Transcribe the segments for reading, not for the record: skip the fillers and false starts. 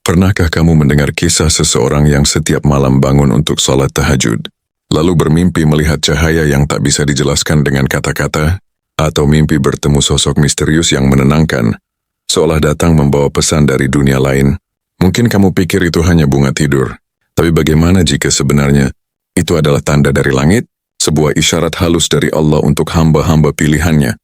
Pernahkah kamu mendengar kisah seseorang yang setiap malam bangun untuk sholat tahajud, lalu bermimpi melihat cahaya yang tak bisa dijelaskan dengan kata-kata, atau mimpi bertemu sosok misterius yang menenangkan, seolah datang membawa pesan dari dunia lain? Mungkin kamu pikir itu hanya bunga tidur, tapi bagaimana jika sebenarnya itu adalah tanda dari langit, sebuah isyarat halus dari Allah untuk hamba-hamba pilihannya?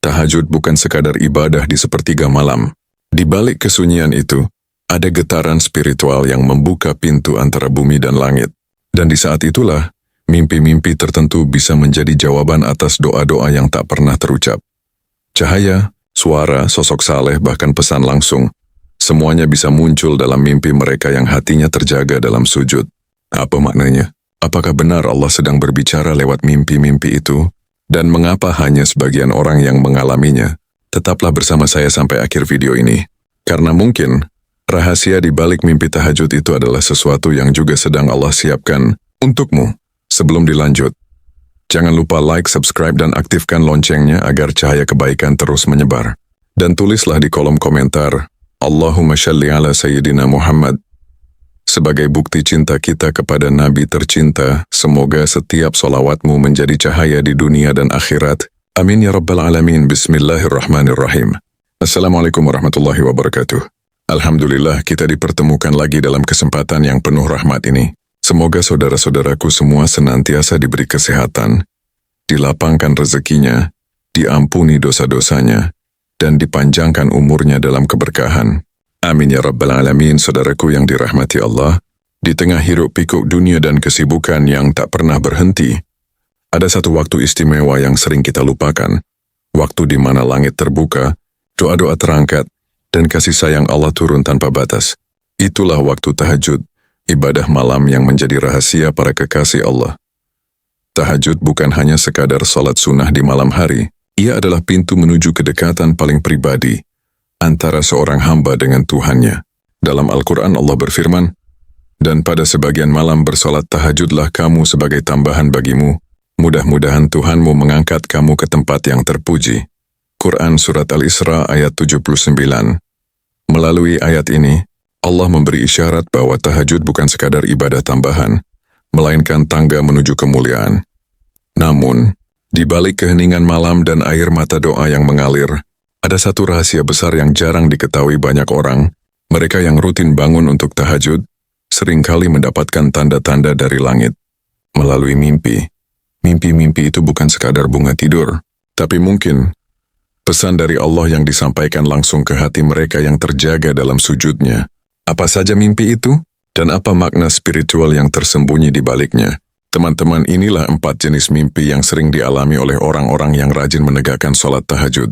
Tahajud bukan sekadar ibadah di sepertiga malam. Di balik kesunyian itu, ada getaran spiritual yang membuka pintu antara bumi dan langit. Dan di saat itulah, mimpi-mimpi tertentu bisa menjadi jawaban atas doa-doa yang tak pernah terucap. Cahaya, suara, sosok saleh, bahkan pesan langsung, semuanya bisa muncul dalam mimpi mereka yang hatinya terjaga dalam sujud. Apa maknanya? Apakah benar Allah sedang berbicara lewat mimpi-mimpi itu? Dan mengapa hanya sebagian orang yang mengalaminya? Tetaplah bersama saya sampai akhir video ini. Karena mungkin rahasia di balik mimpi tahajud itu adalah sesuatu yang juga sedang Allah siapkan untukmu. Sebelum dilanjut, jangan lupa like, subscribe, dan aktifkan loncengnya agar cahaya kebaikan terus menyebar. Dan tulislah di kolom komentar, Allahumma shalli ala Sayyidina Muhammad. Sebagai bukti cinta kita kepada Nabi tercinta, semoga setiap solawatmu menjadi cahaya di dunia dan akhirat. Amin ya Rabbal Alamin. Bismillahirrahmanirrahim. Assalamualaikum warahmatullahi wabarakatuh. Alhamdulillah kita dipertemukan lagi dalam kesempatan yang penuh rahmat ini. Semoga saudara-saudaraku semua senantiasa diberi kesehatan, dilapangkan rezekinya, diampuni dosa-dosanya, dan dipanjangkan umurnya dalam keberkahan. Amin ya Rabbal Alamin. Saudaraku yang dirahmati Allah, di tengah hiruk pikuk dunia dan kesibukan yang tak pernah berhenti, ada satu waktu istimewa yang sering kita lupakan. Waktu di mana langit terbuka, doa-doa terangkat, dan kasih sayang Allah turun tanpa batas. Itulah waktu tahajud, ibadah malam yang menjadi rahasia para kekasih Allah. Tahajud bukan hanya sekadar salat sunnah di malam hari, ia adalah pintu menuju kedekatan paling pribadi antara seorang hamba dengan Tuhannya. Dalam Al-Quran Allah berfirman, "Dan pada sebagian malam bersalat tahajudlah kamu sebagai tambahan bagimu, mudah-mudahan Tuhanmu mengangkat kamu ke tempat yang terpuji." Quran Surat Al-Isra ayat 79. Melalui ayat ini, Allah memberi isyarat bahwa tahajud bukan sekadar ibadah tambahan, melainkan tangga menuju kemuliaan. Namun, di balik keheningan malam dan air mata doa yang mengalir, ada satu rahasia besar yang jarang diketahui banyak orang. Mereka yang rutin bangun untuk tahajud, seringkali mendapatkan tanda-tanda dari langit. Melalui mimpi. Mimpi-mimpi itu bukan sekadar bunga tidur, tapi mungkin pesan dari Allah yang disampaikan langsung ke hati mereka yang terjaga dalam sujudnya. Apa saja mimpi itu? Dan apa makna spiritual yang tersembunyi di baliknya? Teman-teman, inilah 4 jenis mimpi yang sering dialami oleh orang-orang yang rajin menegakkan sholat tahajud.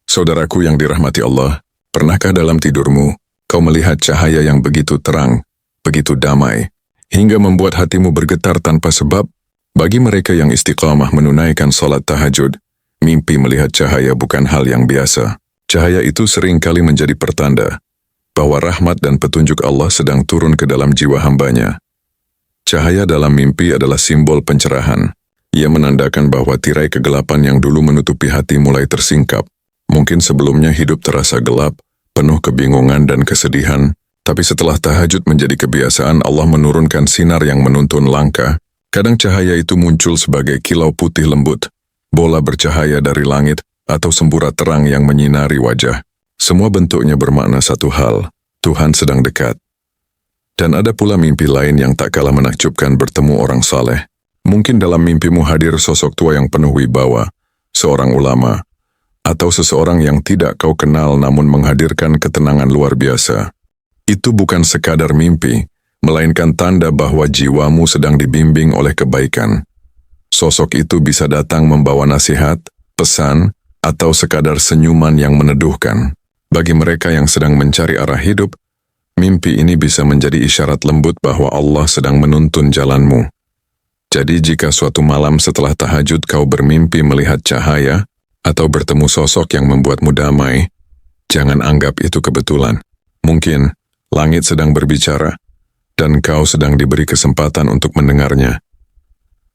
Saudaraku yang dirahmati Allah, pernahkah dalam tidurmu, kau melihat cahaya yang begitu terang, begitu damai, hingga membuat hatimu bergetar tanpa sebab? Bagi mereka yang istiqamah menunaikan sholat tahajud, mimpi melihat cahaya bukan hal yang biasa. Cahaya itu sering kali menjadi pertanda bahwa rahmat dan petunjuk Allah sedang turun ke dalam jiwa hambanya. Cahaya dalam mimpi adalah simbol pencerahan. Ia menandakan bahwa tirai kegelapan yang dulu menutupi hati mulai tersingkap. Mungkin sebelumnya hidup terasa gelap, penuh kebingungan dan kesedihan, tapi setelah tahajud menjadi kebiasaan, Allah menurunkan sinar yang menuntun langkah. Kadang cahaya itu muncul sebagai kilau putih lembut, bola bercahaya dari langit, atau semburat terang yang menyinari wajah. Semua bentuknya bermakna satu hal, Tuhan sedang dekat. Dan ada pula mimpi lain yang tak kalah menakjubkan, bertemu orang saleh. Mungkin dalam mimpimu hadir sosok tua yang penuh wibawa, seorang ulama, atau seseorang yang tidak kau kenal namun menghadirkan ketenangan luar biasa. Itu bukan sekadar mimpi, melainkan tanda bahwa jiwamu sedang dibimbing oleh kebaikan. Sosok itu bisa datang membawa nasihat, pesan, atau sekadar senyuman yang meneduhkan. Bagi mereka yang sedang mencari arah hidup, mimpi ini bisa menjadi isyarat lembut bahwa Allah sedang menuntun jalanmu. Jadi jika suatu malam setelah tahajud kau bermimpi melihat cahaya, atau bertemu sosok yang membuatmu damai, jangan anggap itu kebetulan. Mungkin langit sedang berbicara, dan kau sedang diberi kesempatan untuk mendengarnya.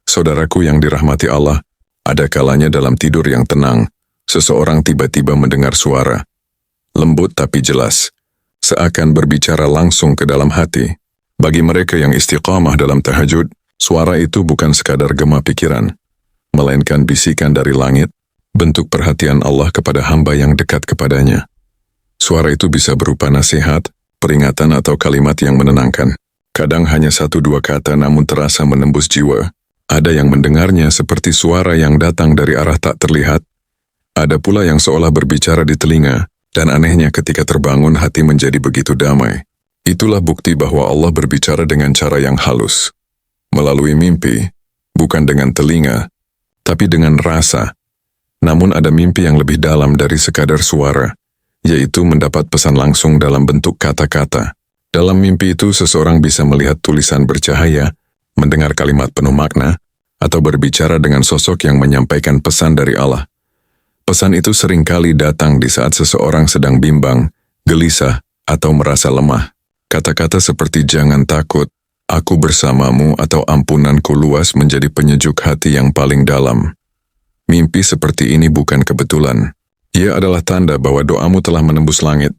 Saudaraku yang dirahmati Allah, ada kalanya dalam tidur yang tenang, seseorang tiba-tiba mendengar suara, lembut tapi jelas, seakan berbicara langsung ke dalam hati. Bagi mereka yang istiqamah dalam tahajud, suara itu bukan sekadar gema pikiran, melainkan bisikan dari langit, bentuk perhatian Allah kepada hamba yang dekat kepadanya. Suara itu bisa berupa nasihat, peringatan atau kalimat yang menenangkan. Kadang hanya 1-2 kata namun terasa menembus jiwa. Ada yang mendengarnya seperti suara yang datang dari arah tak terlihat. Ada pula yang seolah berbicara di telinga, dan anehnya ketika terbangun hati menjadi begitu damai. Itulah bukti bahwa Allah berbicara dengan cara yang halus. Melalui mimpi, bukan dengan telinga, tapi dengan rasa. Namun ada mimpi yang lebih dalam dari sekadar suara, yaitu mendapat pesan langsung dalam bentuk kata-kata. Dalam mimpi itu seseorang bisa melihat tulisan bercahaya, mendengar kalimat penuh makna, atau berbicara dengan sosok yang menyampaikan pesan dari Allah. Pesan itu seringkali datang di saat seseorang sedang bimbang, gelisah, atau merasa lemah. Kata-kata seperti jangan takut, aku bersamamu atau ampunanku luas menjadi penyejuk hati yang paling dalam. Mimpi seperti ini bukan kebetulan. Ia adalah tanda bahwa doamu telah menembus langit,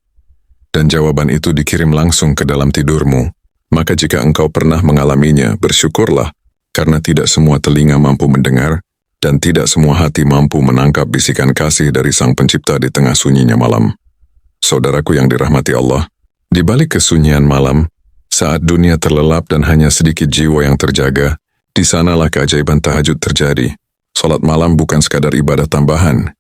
dan jawaban itu dikirim langsung ke dalam tidurmu. Maka jika engkau pernah mengalaminya, bersyukurlah, karena tidak semua telinga mampu mendengar, dan tidak semua hati mampu menangkap bisikan kasih dari Sang Pencipta di tengah sunyinya malam. Saudaraku yang dirahmati Allah, di balik kesunyian malam, saat dunia terlelap dan hanya sedikit jiwa yang terjaga, di sanalah keajaiban tahajud terjadi. Salat malam bukan sekadar ibadah tambahan.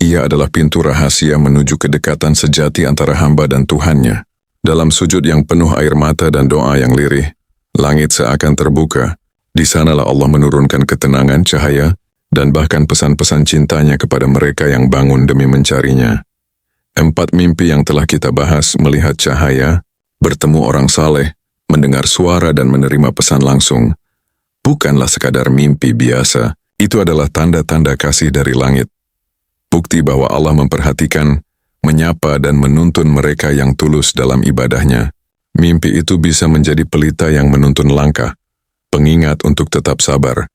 Ia adalah pintu rahasia menuju kedekatan sejati antara hamba dan Tuhannya. Dalam sujud yang penuh air mata dan doa yang lirih, langit seakan terbuka. Di sanalah Allah menurunkan ketenangan, cahaya, dan bahkan pesan-pesan cintanya kepada mereka yang bangun demi mencarinya. 4 mimpi yang telah kita bahas, melihat cahaya, bertemu orang saleh, mendengar suara dan menerima pesan langsung, bukanlah sekadar mimpi biasa. Itu adalah tanda-tanda kasih dari langit. Bukti bahwa Allah memperhatikan, menyapa dan menuntun mereka yang tulus dalam ibadahnya. Mimpi itu bisa menjadi pelita yang menuntun langkah, pengingat untuk tetap sabar,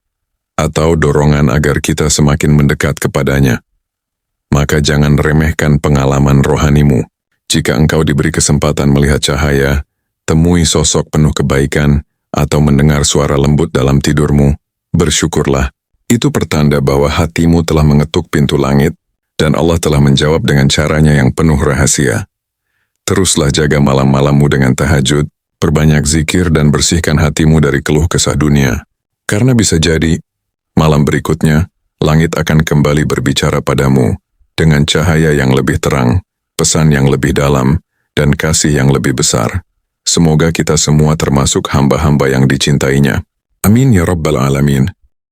atau dorongan agar kita semakin mendekat kepadanya. Maka jangan remehkan pengalaman rohanimu. Jika engkau diberi kesempatan melihat cahaya, temui sosok penuh kebaikan, atau mendengar suara lembut dalam tidurmu, bersyukurlah. Itu pertanda bahwa hatimu telah mengetuk pintu langit, dan Allah telah menjawab dengan caranya yang penuh rahasia. Teruslah jaga malam-malammu dengan tahajud, perbanyak zikir dan bersihkan hatimu dari keluh kesah dunia. Karena bisa jadi, malam berikutnya, langit akan kembali berbicara padamu, dengan cahaya yang lebih terang, pesan yang lebih dalam, dan kasih yang lebih besar. Semoga kita semua termasuk hamba-hamba yang dicintainya. Amin ya Rabbal Alamin.